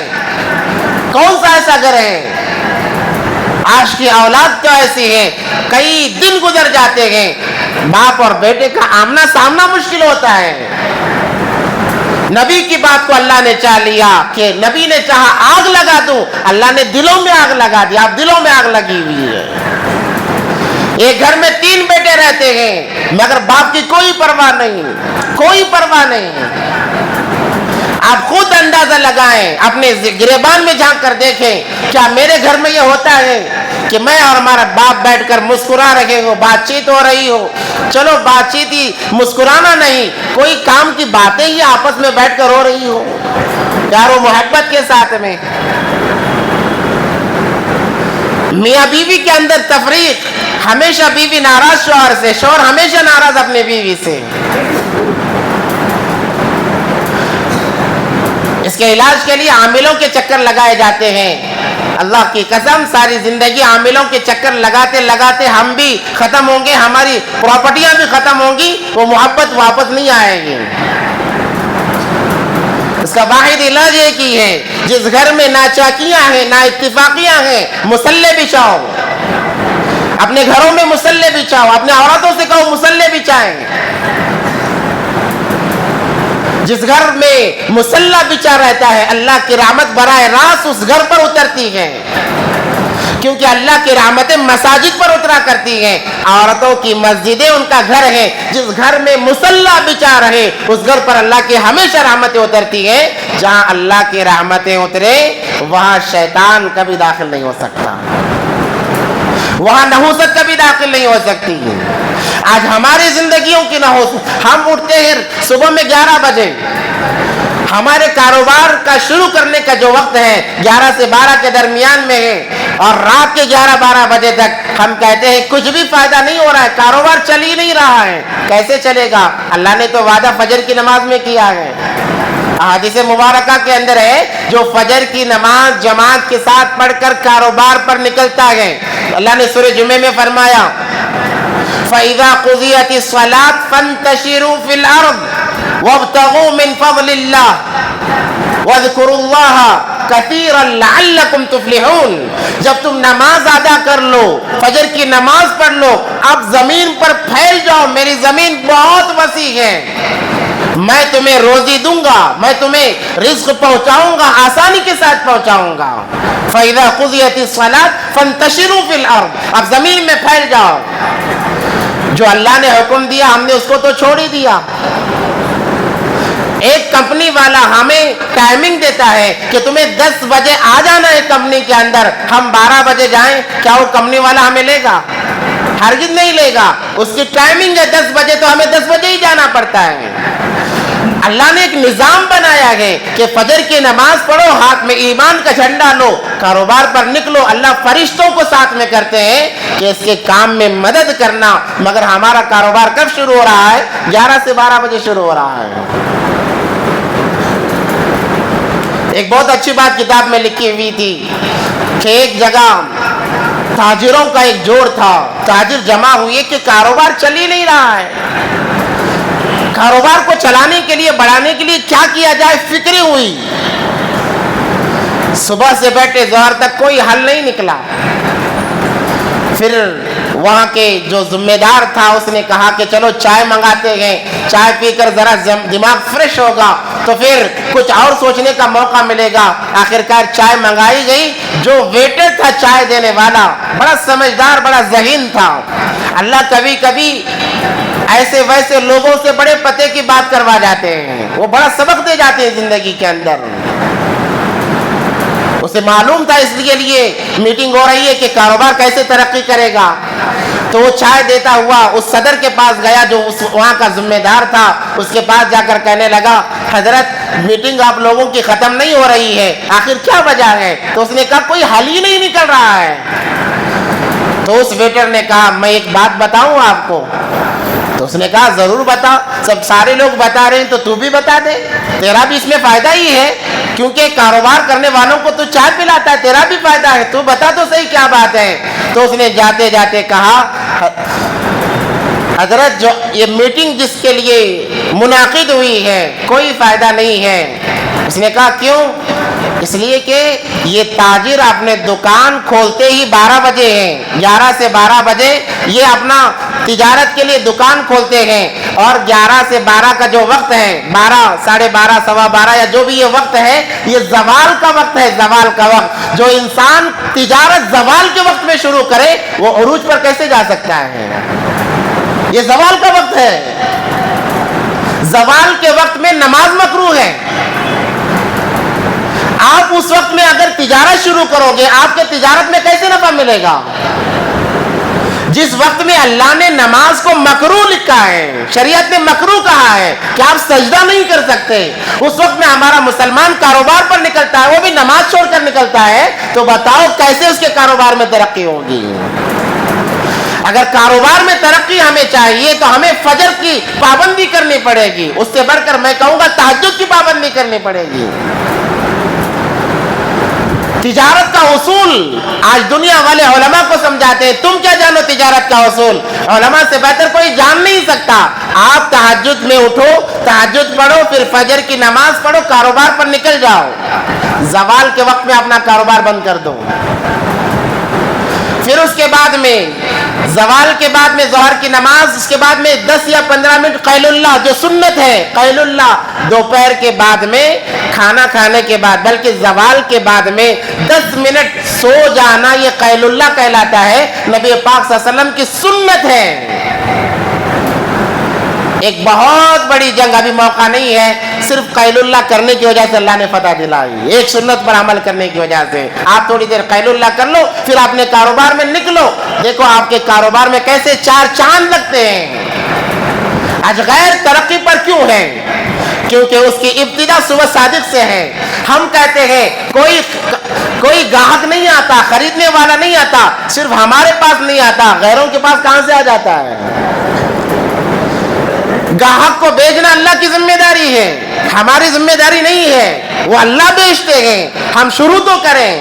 [SPEAKER 2] کون سا ایسا گھر ہے؟ آج کی اولاد تو ایسی ہے، کئی دن گزر جاتے ہیں، باپ اور بیٹے کا آمنا سامنا مشکل ہوتا ہے۔ نبی کی بات کو اللہ نے چاہ لیا کہ نبی نے چاہا آگ لگا دوں، اللہ نے دلوں میں آگ لگا دیا، اب دلوں میں آگ لگی ہوئی ہے۔ ایک گھر میں 3 بیٹے رہتے ہیں مگر باپ کی کوئی پرواہ نہیں، کوئی پرواہ نہیں۔ آپ خود اندازہ لگائیں، اپنے گریبان میں جھانک کر دیکھیں، کیا میرے گھر میں یہ ہوتا ہے کہ میں اور ہمارا باپ بیٹھ کر مسکرا رہے ہو، بات چیت ہو رہی ہو، چلو بات چیت ہی، مسکرانا نہیں، کوئی کام کی باتیں ہی آپس میں بیٹھ کر ہو رہی ہو پیار و محبت کے ساتھ میں؟ میاں بیوی کے اندر تفریق، ہمیشہ بیوی ناراض شوہر سے، شوہر ہمیشہ ناراض اپنے بیوی سے۔ اس کے علاج کے لیے عاملوں کے چکر لگائے جاتے ہیں۔ اللہ کی قسم ساری زندگی عاملوں کے چکر لگاتے لگاتے ہم بھی ختم ہوں گے، ہماری پراپرٹیاں بھی ختم ہوں گی، وہ محبت واپس نہیں آئے گی۔ اس کا واحد علاج ایک ہی ہے، جس گھر میں ناچاکیاں ہیں، نا اتفاقیاں ہیں، مصلح بچھاؤ، اپنے گھروں میں مصلح بچھاؤ، اپنے عورتوں سے کہو مصلح بچھائیں۔ جس گھر میں مصلح بچھا رہتا ہے اللہ کی رحمت براہ راست اس گھر پر اترتی ہے، کیونکہ اللہ کی رحمتیں مساجد پر اترا کرتی ہیں۔ عورتوں کی مسجدیں ان کا گھر ہے، جس گھر میں مصلح بچھا رہے اس گھر پر اللہ کی ہمیشہ رحمتیں اترتی ہیں۔ جہاں اللہ کی رحمتیں اترے وہاں شیطان کبھی داخل نہیں ہو سکتا، وہاں نحوست کبھی داخل نہیں ہو سکتی۔ آج ہماری زندگیوں کی نحوست، ہم اٹھتے ہیں صبح میں 11 بجے، ہمارے کاروبار کا شروع کرنے کا جو وقت ہے 11 سے 12 کے درمیان میں ہے، اور رات کے 11-12 بجے تک ہم کہتے ہیں کچھ بھی فائدہ نہیں ہو رہا ہے، کاروبار چل ہی نہیں رہا ہے۔ کیسے چلے گا؟ اللہ نے تو وعدہ فجر کی نماز میں کیا ہے، حدیث مبارکہ کے اندر ہے، جو فجر کی نماز جماعت کے ساتھ پڑھ کر کاروبار پر نکلتا ہے، اللہ نے سورہ جمعہ میں فرمایا فَإِذَا قُضِيَتِ الصَّلَاةُ فَانتَشِرُوا فِي الْأَرْضِ وَابْتَغُوا مِنْ فَضْلِ اللَّهِ وَاذْكُرُوا اللَّهَ كَثِيرًا لَعَلَّكُمْ تُفْلِحُونَ۔ جب تم نماز ادا کر لو، فجر کی نماز پڑھ لو، اب زمین پر پھیل جاؤ، میری زمین بہت وسیع ہے، میں تمہیں روزی دوں گا، میں تمہیں رزق پہنچاؤں گا، آسانی کے ساتھ پہنچاؤں گا۔ فَإِذَا قُضِيَتِ الصَّلَاةُ فَانتَشِرُوا فِي الْأَرْضِ، اب زمین میں پھیل جاؤ۔ جو اللہ نے حکم دیا ہم نے اس کو تو چھوڑ ہی دیا۔ ایک کمپنی والا ہمیں ٹائمنگ دیتا ہے کہ تمہیں 10 بجے آ جانا ہے کمپنی کے اندر، ہم 12 بجے جائیں، کیا وہ کمپنی والا ہمیں لے گا؟ ہرگز نہیں لے گا، اس کی ٹائمنگ ہے 10 بجے، تو ہمیں 10 بجے ہی جانا پڑتا ہے۔ اللہ نے ایک نظام بنایا ہے کہ فجر کی نماز پڑھو، ہاتھ میں ایمان کا جھنڈا لو، کاروبار پر نکلو۔ اللہ فرشتوں کو ساتھ میں کرتے ہیں کہ اس کے کام میں مدد کرنا، مگر ہمارا کاروبار کب شروع ہو رہا ہے؟ 11 سے 12 بجے شروع ہو رہا ہے۔ ایک بہت اچھی بات کتاب میں لکھی ہوئی تھی کہ ایک جگہ تاجروں کا ایک جوڑ تھا، تاجر جمع ہوئے کہ کاروبار چل ہی نہیں رہا ہے، کاروبار کو چلانے کے لیے بڑھانے کے لیے کیا کیا جائے، فکریں ہوئی۔ صبح سے بیٹھے ظہر تک کوئی حل نہیں نکلا۔ پھر وہاں کے جو ذمہ دار تھا اس نے کہا کہ چلو چائے منگاتے ہیں، چائے پی کر ذرا دماغ فریش ہوگا تو پھر کچھ اور سوچنے کا موقع ملے گا۔ آخرکار چائے منگائی گئی۔ جو ویٹر تھا چائے دینے والا بڑا سمجھدار، بڑا ذہین تھا۔ اللہ کبھی کبھی ایسے ویسے لوگوں سے بڑے پتے کی بات کروا جاتے ہیں، وہ بڑا سبق دے جاتے ہیں زندگی کے اندر۔ اسے معلوم تھا، اس لیے میٹنگ ہو رہی ہے کہ کاروبار کیسے ترقی کرے گا، تو وہ چائے دیتا ہوا اس صدر کے پاس گیا جو وہاں کا ذمہ دار تھا۔ اس کے پاس جا کر کہنے لگا حضرت میٹنگ آپ لوگوں کی ختم نہیں ہو رہی ہے، آخر کیا وجہ ہے؟ تو اس نے کہا کوئی حل ہی نہیں نکل رہا ہے۔ تو اس ویٹر نے کہا میں ایک بات بتاؤں آپ کو؟ تو اس نے کہا ضرور بتا، سب سارے لوگ بتا رہے ہیں تو تو بھی بتا دے، تیرا بھی اس میں فائدہ ہی ہے، کیونکہ کاروبار کرنے والوں کو تو چائے پلاتا ہے، تیرا بھی فائدہ ہے، تو بتا تو صحیح کیا بات ہے۔ تو اس نے جاتے جاتے کہا حضرت جو یہ میٹنگ جس کے لیے منعقد ہوئی ہے کوئی فائدہ نہیں ہے۔ اس نے کہا کیوں؟ اس لیے کہ یہ تاجر اپنے دکان کھولتے ہی 12 بجے ہیں، 11 سے 12 بجے یہ اپنا تجارت کے لیے دکان کھولتے ہیں، اور 11 سے 12 کا جو وقت ہے، 12 ساڑھے 12 سوا 12 یا جو بھی یہ وقت ہے، یہ زوال کا وقت ہے، زوال کا وقت۔ جو انسان تجارت زوال کے وقت میں شروع کرے وہ عروج پر کیسے جا سکتا ہے؟ یہ زوال کا وقت ہے۔ زوال کے وقت میں نماز مکروہ ہے۔ آپ اس وقت میں اگر تجارت شروع کرو گے، آپ کے تجارت میں کیسے نفع ملے گا؟ جس وقت میں اللہ نے نماز کو مکروہ لکھا ہے، شریعت نے مکروہ کہا ہے کہ آپ سجدہ نہیں کر سکتے، اس وقت میں ہمارا مسلمان کاروبار پر نکلتا ہے، وہ بھی نماز چھوڑ کر نکلتا ہے، تو بتاؤ کیسے اس کے کاروبار میں ترقی ہوگی؟ اگر کاروبار میں ترقی ہمیں چاہیے تو ہمیں فجر کی پابندی کرنی پڑے گی، اس سے بڑھ کر میں کہوں گا تہجد کی پابندی کرنی پڑے گی۔ تجارت کا اصول آج دنیا والے علماء کو سمجھاتے ہیں، تم کیا جانو تجارت کا اصول؟ علماء سے بہتر کوئی جان نہیں سکتا۔ آپ تہجد میں اٹھو، تہجد پڑھو، پھر فجر کی نماز پڑھو، کاروبار پر نکل جاؤ، زوال کے وقت میں اپنا کاروبار بند کر دو۔ پھر اس کے بعد میں زوال کے بعد میں ظہر کی نماز، اس کے بعد میں 10 یا 15 منٹ قیل اللہ جو سنت ہے، قیل اللہ دوپہر کے بعد میں کھانا کھانے کے بعد، بلکہ زوال کے بعد میں 10 منٹ سو جانا، یہ قیل اللہ کہلاتا ہے، نبی پاک صلی اللہ علیہ وسلم کی سنت ہے۔ ایک بہت بڑی جنگ، ابھی موقع نہیں ہے، صرف قیل اللہ کرنے کی وجہ سے اللہ نے فتح دلائی، ایک سنت پر عمل کرنے کی وجہ سے۔ آپ تھوڑی دیر قیل اللہ کر لو، پھر اپنے کاروبار میں نکلو، دیکھو آپ کے کاروبار میں کیسے 4 چاند لگتے ہیں۔ آج غیر ترقی پر کیوں ہے؟ کیونکہ اس کی ابتدا صبح صادق سے ہے۔ ہم کہتے ہیں کوئی گاہک نہیں آتا، خریدنے والا نہیں آتا، صرف ہمارے پاس نہیں آتا، غیروں کے پاس کہاں سے آ جاتا ہے؟ گاہک کو بیچنا اللہ کی ذمہ داری ہے، ہماری ذمہ داری نہیں ہے، وہ اللہ بیچتے ہیں، ہم شروع تو کریں۔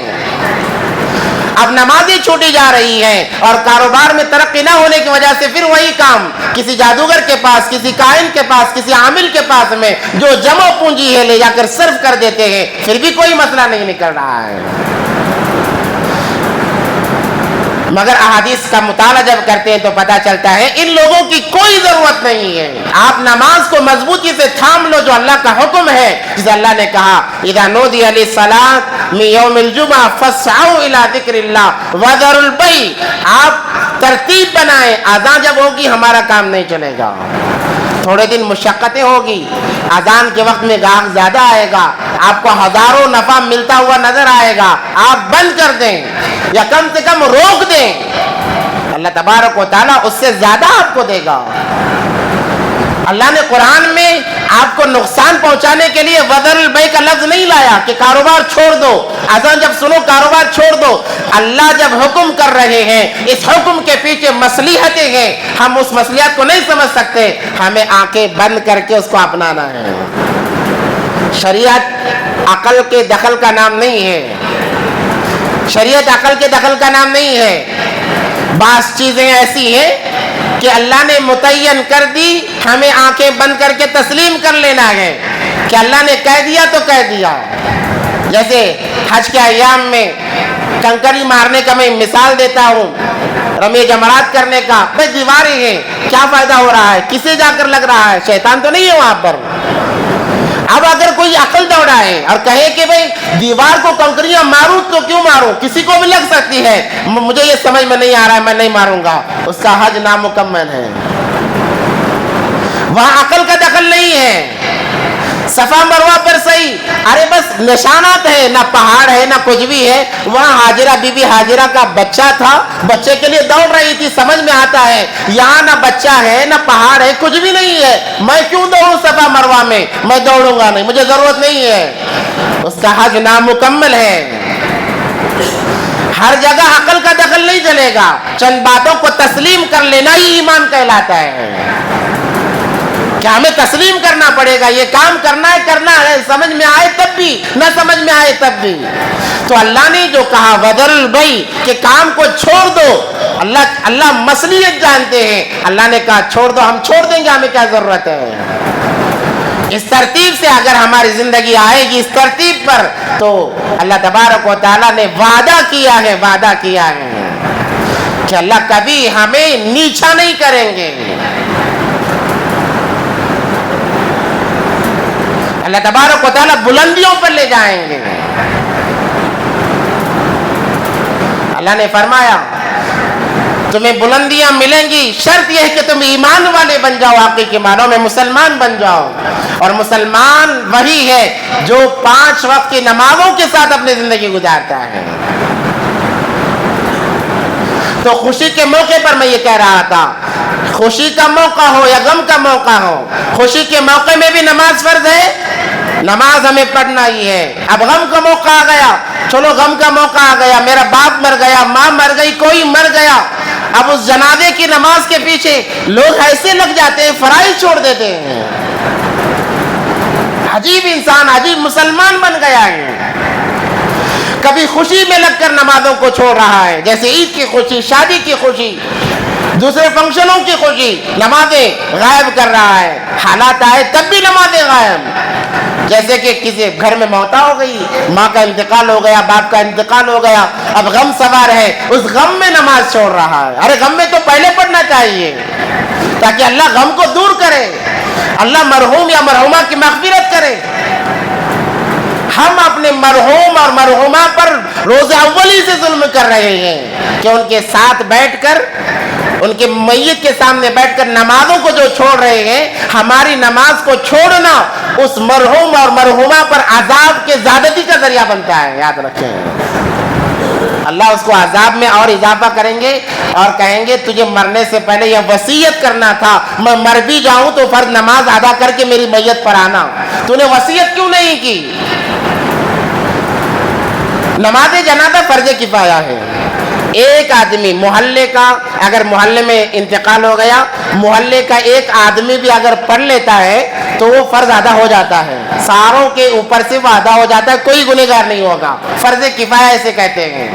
[SPEAKER 2] اب نمازیں چھوٹی جا رہی ہیں اور کاروبار میں ترقی نہ ہونے کی وجہ سے پھر وہی کام کسی جادوگر کے پاس، کسی کاہن کے پاس، کسی عامل کے پاس میں جو جمع پونجی ہے لے جا کر صرف کر دیتے ہیں، پھر بھی کوئی مسئلہ نہیں نکل رہا ہے۔ مگر احادیث کا مطالعہ جب کرتے ہیں تو پتہ چلتا ہے ان لوگوں کی کوئی ضرورت نہیں ہے۔ آپ نماز کو مضبوطی سے تھام لو جو اللہ کا حکم ہے، جسے اللہ نے کہا اذا نودی للصلاۃ من یوم الجمعہ فاسعوا الی ذکر اللہ وذروا البیع۔ آپ ترتیب بنائیں، اذان جب ہوگی ہمارا کام نہیں چلے گا، تھوڑے دن مشقتیں ہوگی، اذان کے وقت میں گاہک زیادہ آئے گا، آپ کو ہزاروں نفع ملتا ہوا نظر آئے گا، آپ بند کر دیں یا کم سے کم روک دیں، اللہ تبارک و تعالیٰ اس سے زیادہ آپ کو دے گا۔ اللہ نے قرآن میں آپ کو نقصان پہنچانے کے لیے وذر البیع کا لفظ نہیں لایا کہ کاروبار چھوڑ دو، اذان جب سنو کاروبار چھوڑ دو۔ اللہ جب حکم کر رہے ہیں، اس حکم کے پیچھے مصلحتیں ہیں، ہم اس مصلحت کو نہیں سمجھ سکتے، ہمیں آنکھیں بند کر کے اس کو اپنانا ہے۔ شریعت عقل کے دخل کا نام نہیں ہے، شریعت عقل کے دخل کا نام نہیں ہے۔ بعض چیزیں ایسی ہیں کہ اللہ نے متعین کر دی، ہمیں آنکھیں بند کر کے تسلیم کر لینا ہے کہ اللہ نے کہہ دیا تو کہہ دیا۔ جیسے حج کے ایام میں کنکری مارنے کا میں مثال دیتا ہوں، رمی جمرات کرنے کا، بھائی دیواریں ہیں، کیا فائدہ ہو رہا ہے؟ کسے جا کر لگ رہا ہے؟ شیطان تو نہیں ہے وہاں پر۔ اب اگر کوئی عقل دوڑائے اور کہے کہ بھئی دیوار کو کنکریاں ماروں تو کیوں ماروں، کسی کو بھی لگ سکتی ہے، مجھے یہ سمجھ میں نہیں آ رہا ہے، میں نہیں ماروں گا، اس کا حج نامکمل ہے۔ وہاں عقل کا دخل نہیں ہے۔ صفا مروہ پر صحیح، ارے بس نشانات ہیں، نہ پہاڑ ہے نہ کچھ بھی ہے۔ وہاں حاجرہ بی بی حاجرہ کا بچہ تھا، بچے کے لیے دوڑ رہی تھی، سمجھ میں آتا ہے یہاں نہ بچہ ہے نہ پہاڑ ہے، کچھ بھی نہیں ہے، میں کیوں دوڑوں صفا مروہ میں؟ میں دوڑوں گا نہیں، مجھے ضرورت نہیں ہے، اس کا حج نامکمل ہے۔ ہر جگہ عقل کا دخل نہیں چلے گا، چند باتوں کو تسلیم کر لینا ہی ایمان کہلاتا ہے کہ ہمیں تسلیم کرنا پڑے گا، یہ کام کرنا ہے، سمجھ میں آئے تب بھی نہ سمجھ میں آئے تب بھی۔ تو اللہ نے جو کہا وذر البیع کہ کام کو چھوڑ دو، اللہ مصلحت جانتے ہیں، اللہ نے کہا چھوڑ دو، ہم چھوڑ دیں گے، ہمیں کیا ضرورت ہے؟ اس ترتیب سے اگر ہماری زندگی آئے گی اس ترتیب پر تو اللہ تبارک و تعالیٰ نے وعدہ کیا ہے کہ اللہ کبھی ہمیں نیچا نہیں کریں گے. اللہ تبارک و تعالیٰ بلندیوں پر لے جائیں گے. اللہ نے فرمایا تمہیں بلندیاں ملیں گی، شرط یہ ہے کہ تم ایمان والے بن جاؤ، حقیقی معنوں میں مسلمان بن جاؤ. اور مسلمان وہی ہے جو 5 وقت کی نمازوں کے ساتھ اپنی زندگی گزارتا ہے. تو خوشی کے موقع پر میں یہ کہہ رہا تھا، خوشی کا موقع ہو یا غم کا موقع ہو، خوشی کے موقع میں بھی نماز فرض ہے، نماز ہمیں پڑھنا ہی ہے. اب غم کا موقع آ گیا، چلو غم کا موقع آ گیا، میرا باپ مر گیا، ماں مر گئی، کوئی مر گیا. اب اس جنازے کی نماز کے پیچھے لوگ ایسے لگ جاتے ہیں، فرائض چھوڑ دیتے ہیں. عجیب انسان، عجیب مسلمان بن گیا ہے. کبھی خوشی میں لگ کر نمازوں کو چھوڑ رہا ہے، جیسے عید کی خوشی، شادی کی خوشی، دوسرے فنکشنوں کی خوشی، نمازیں غائب کر رہا ہے. حالات آئے تب بھی نمازیں غائب. جیسے کہ کسی گھر میں موت ہو گئی، ماں کا انتقال ہو گیا، باپ کا انتقال ہو گیا، اب غم سوار ہے، اس غم میں نماز چھوڑ رہا ہے. ارے غم میں تو پہلے پڑھنا چاہیے تاکہ اللہ غم کو دور کرے، اللہ مرحوم یا مرحومہ کی مغفرت کرے. ہم اپنے مرحوم اور مرحومہ پر روز اولی سے ظلم کر رہے ہیں کہ ان کے ساتھ بیٹھ کر، ان کے میت کے سامنے بیٹھ کر نمازوں کو جو چھوڑ رہے ہیں. ہماری نماز کو چھوڑنا اس مرحوم اور مرحومہ پر عذاب کے زیادتی کا ذریعہ بنتا ہے، یاد رکھیں. اللہ اس کو عذاب میں اور اضافہ کریں گے اور کہیں گے تجھے مرنے سے پہلے یہ وصیت کرنا تھا، میں مر بھی جاؤں تو فرض نماز ادا کر کے میری میت پر آنا، تو نے وصیت کیوں نہیں کی؟ نماز جنازہ فرض کفایہ ہے. ایک آدمی محلے کا، اگر محلے میں انتقال ہو گیا، محلے کا ایک آدمی بھی اگر پڑھ لیتا ہے تو وہ فرض ادا ہو جاتا ہے، ساروں کے اوپر سے وہ ادا ہو جاتا ہے، کوئی گنہگار نہیں ہوگا. فرض کفایہ ایسے کہتے ہیں.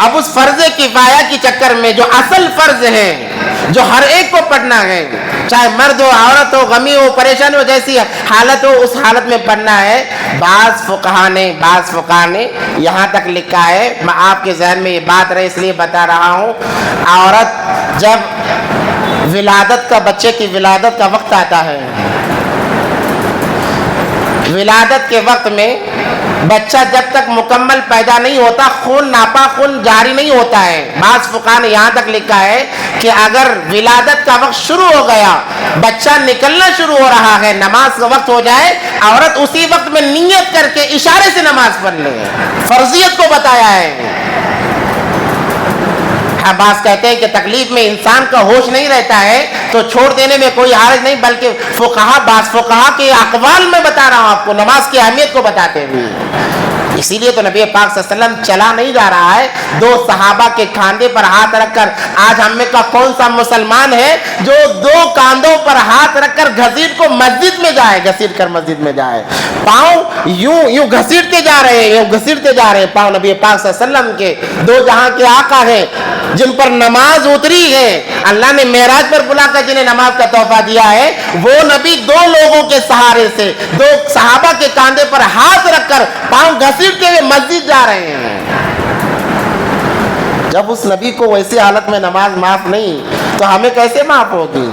[SPEAKER 2] اب اس فرض کفایہ کی چکر میں جو اصل فرض ہے، جو ہر ایک کو پڑھنا ہے، چاہے مرد ہو، عورت ہو، غمی ہو، پریشان ہو، جیسی حالت ہو اس حالت میں پڑھنا ہے. بعض فقہا نے یہاں تک لکھا ہے، میں آپ کے ذہن میں یہ بات رہے اس لیے بتا رہا ہوں، عورت جب ولادت کا، بچے کی ولادت کا وقت آتا ہے، ولادت کے وقت میں بچہ جب تک مکمل پیدا نہیں ہوتا، خون ناپا خون جاری نہیں ہوتا ہے. بعض فقہا نے یہاں تک لکھا ہے کہ اگر ولادت کا وقت شروع ہو گیا، بچہ نکلنا شروع ہو رہا ہے، نماز کا وقت ہو جائے، عورت اسی وقت میں نیت کر کے اشارے سے نماز پڑھ لے. فرضیت کو بتایا ہے. ہاں بعض کہتے ہیں کہ تکلیف میں انسان کا ہوش نہیں رہتا ہے تو چھوڑ دینے میں کوئی حرج نہیں، بلکہ بعض فقہا کے اقوال میں بتا رہا ہوں آپ کو، نماز کی اہمیت کو بتاتے ہوئے. اسی لیے تو نبی پاک صلی اللہ علیہ وسلم چلا نہیں جا رہا ہے، 2 صحابہ کے کاندھے پر ہاتھ رکھ کر. آج ہم میں کا کون سا مسلمان ہے جو 2 کاندھوں پر ہاتھ رکھ کر گھسیٹ کو مسجد میں جائے، گھسیٹ کر مسجد میں جائے، پاؤں یوں گھسیٹتے جا رہے ہیں پاؤں نبی پاک صلی اللہ علیہ وسلم کے، 2 جہاں کے آقا ہیں جن پر نماز اتری ہے، اللہ نے معراج پر بلا کر جنہیں نماز کا تحفہ دیا ہے، وہ نبی 2 لوگوں کے سہارے سے 2 صحابہ کے کاندھے پر ہاتھ رکھ کر پاؤں گھسیٹتے ہوئے مسجد جا رہے ہیں. جب اس نبی کو ویسی حالت میں نماز معاف نہیں تو ہمیں کیسے معاف ہوگی؟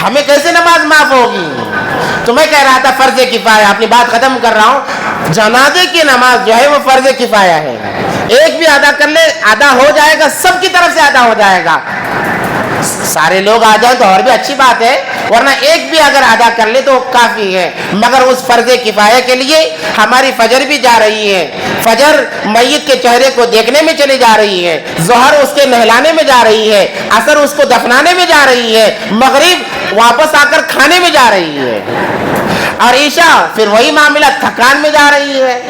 [SPEAKER 2] ہمیں کیسے نماز معاف ہوگی؟ تو میں کہہ رہا تھا فرض کفایہ، اپنی بات ختم کر رہا ہوں. جنازے کی نماز جو ہے وہ فرض کفایہ ہے. ایک بھی ادا کر لے ادا ہو جائے گا، سب کی طرف سے ادا ہو جائے گا. سارے لوگ آ جائیں تو اور بھی اچھی بات ہے، ورنہ ایک بھی اگر ادا کر لے تو کافی ہے. مگر اس فرض کفایہ کے لیے ہماری فجر بھی جا رہی ہے، فجر میت کے چہرے کو دیکھنے میں چلی جا رہی ہے، ظہر اس کے نہلانے میں جا رہی ہے، عصر اس کو دفنانے میں جا رہی ہے، مغرب واپس آ کر کھانے میں جا رہی ہے، اور عشاء پھر وہی معاملہ تھکان میں جا رہی ہے.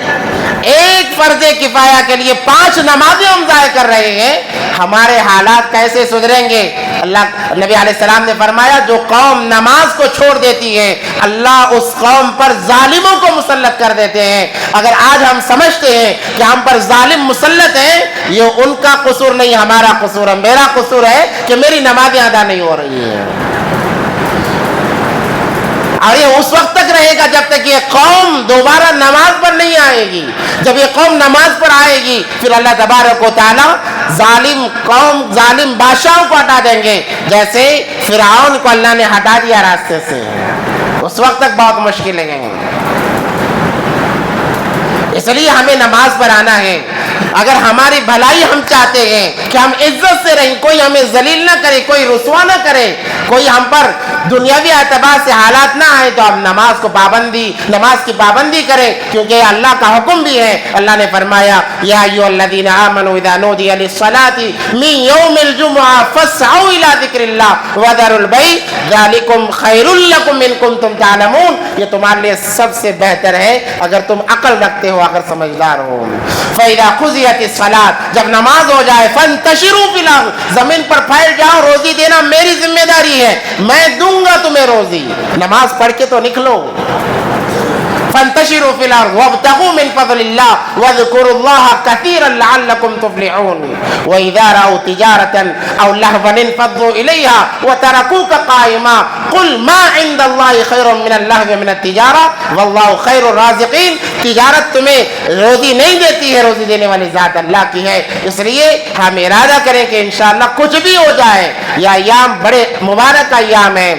[SPEAKER 2] ایک فرض کفایہ کے لیے 5 نمازیں ہم ضائع کر رہے ہیں، ہمارے حالات کیسے سدھریں گے؟ اللہ نبی علیہ السلام نے فرمایا جو قوم نماز کو چھوڑ دیتی ہے اللہ اس قوم پر ظالموں کو مسلط کر دیتے ہیں۔ اگر آج ہم سمجھتے ہیں کہ ہم پر ظالم مسلط ہیں، یہ ان کا قصور نہیں، ہمارا قصور ہے۔ میرا قصور ہے کہ میری نمازیں ادا نہیں ہو رہی ہیں، اور یہ اس وقت تک رہے گا جب تک یہ قوم دوبارہ نماز پر نہیں آئے گی۔ جب یہ قوم نماز پر آئے گی پھر اللہ تبارک و تعالی ظالم قوم، ظالم بادشاہوں کو ہٹا دیں گے، جیسے فرعون کو اللہ نے ہٹا دیا راستے سے۔ اس وقت تک بہت مشکلیں ہیں، اس لیے ہمیں نماز پر آنا ہے۔ اگر ہماری بھلائی ہم چاہتے ہیں کہ ہم عزت سے رہیں، کوئی ہمیں ذلیل نہ کرے، کوئی رسوا نہ کرے، کوئی ہم پر دنیاوی اعتبار سے حالات نہ آئے، تو ہم نماز کی پابندی کریں، کیونکہ یہ اللہ کا حکم بھی ہے۔ اللہ نے فرمایا یا ایھا الذین آمنوا اذا نودی للصلاۃ من یوم الجمعہ فاسعوا الی ذکر اللہ وذروا البیع ذلکم خیر لکم ان کنتم تعلمون، یہ تمہارے لیے سب سے بہتر ہے اگر تم عقل رکھتے ہو، اگر سمجھدار ہو۔ فاذا قضیت الصلاۃ، جب نماز ہو جائے، فانتشروا فی الارض، زمین پر پھیل جاؤ، روزی دینا میری ذمہ داری ہے، میں دوں گا تمہیں روزی، نماز پڑھ کے تو نکلو۔ فانتشروا فی الارض وابتغوا من فضل اللہ واذکروا اللہ کثیرا لعلکم تفلحون واذا رأوا تجارة او لهوا انفضوا الیها وترکوک قائما قل ما عند اللہ خیر من اللہو ومن التجارة واللہ خیر الرازقین۔ تجارت تمہیں روزی نہیں دیتی ہے، روزی دینے والی ذات اللہ کی ہے۔ اس لیے ہم ارادہ کریں کہ انشاءاللہ کچھ بھی ہو جائے، یہ ایام بڑے مبارک ایام ہیں۔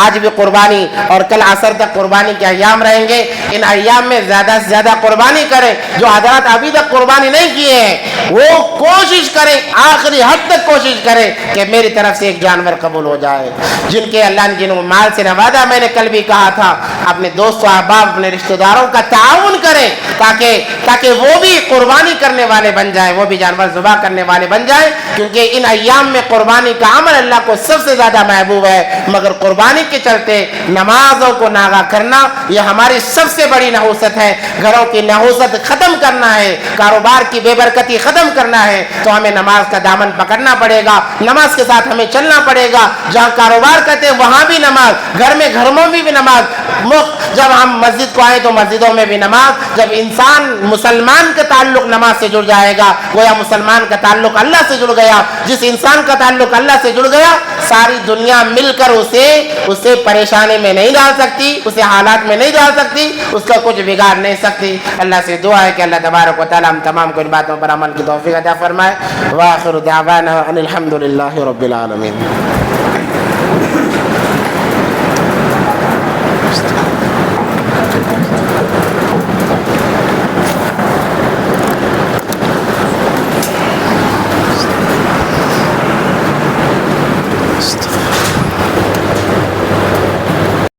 [SPEAKER 2] آج بھی قربانی اور کل عصر تک قربانی کے ایام رہیں گے، ان ایام میں زیادہ سے زیادہ قربانی کریں۔ جو حضرات ابھی تک قربانی نہیں کیے ہیں وہ کوشش کریں، آخری حد تک کوشش کریں کہ میری طرف سے ایک جانور قبول ہو جائے۔ جن کے اللہ نے جنہوں مال سے نوازا، میں نے کل بھی کہا تھا اپنے دوست و احباب، اپنے رشتہ داروں کا تعاون کریں تاکہ وہ بھی قربانی کرنے والے بن جائیں، وہ بھی جانور ذبح کرنے والے بن جائیں، کیونکہ ان ایام میں قربانی کا عمل اللہ کو سب سے زیادہ محبوب ہے۔ مگر قربانی کے چلتے نمازوں کو ناغا کرنا یہ ہماری سب سے بڑی نحوست ہے۔ گھروں کی نحوست ختم کرنا ہے، کاروبار کی بے برکتی ختم کرنا ہے، تو ہمیں نماز کا دامن پکڑنا پڑے گا، نماز کے ساتھ ہمیں چلنا پڑے گا۔ جہاں کاروبار کرتے ہیں وہاں بھی نماز، گھروں میں بھی نماز، جب ہم مسجد کو آئے تو مسجدوں میں بھی نماز۔ جب انسان مسلمان کا تعلق نماز سے جڑ جائے گا، گویا مسلمان کا تعلق اللہ سے جڑ گیا۔ جس انسان کا تعلق اللہ سے جڑ گیا، ساری دنیا مل کر اسے پریشانی میں نہیں ڈال سکتی، اسے حالات میں نہیں ڈال سکتی، اس کا کچھ بگاڑ نہیں سکتی۔ اللہ سے دعا ہے کہ اللہ تبارک و تعالی ہم تمام کو ان باتوں پر عمل کی توفیق عطا فرمائے۔ وآخر دعوانا ان الحمد للہ رب العالمین۔